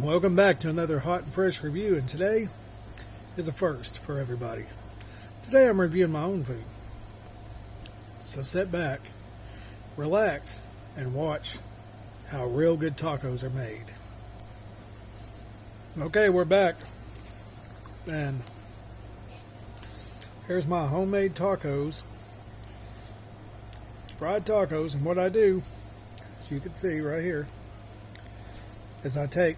Welcome back to another hot and fresh review, and today is a first for everybody. Today I'm reviewing my own food. So sit back, relax, and watch how real good tacos are made. Okay, we're back. And here's my homemade tacos. Fried tacos, and what I do, as you can see right here, is I take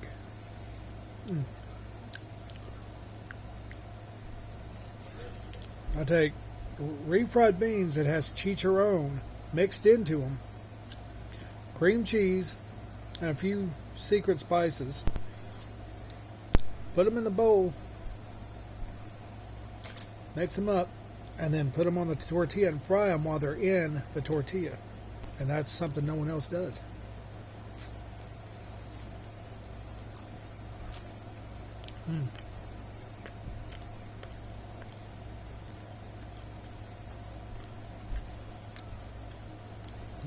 refried beans that has chicharron mixed into them, cream cheese, and a few secret spices. Put them in the bowl, mix them up, and then put them on the tortilla and fry them while they're in the tortilla. And that's something no one else does.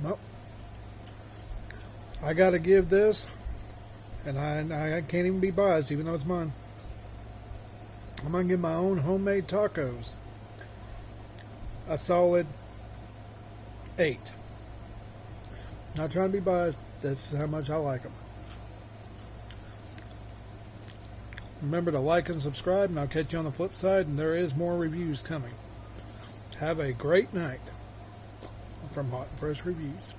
Well, I gotta give this, and I can't even be biased, even though it's mine. I'm gonna give my own homemade tacos a solid 8. Not trying to be biased, that's how much I like them. Remember to like and subscribe, and I'll catch you on the flip side, and there is more reviews coming. Have a great night from Hot and Fresh Reviews.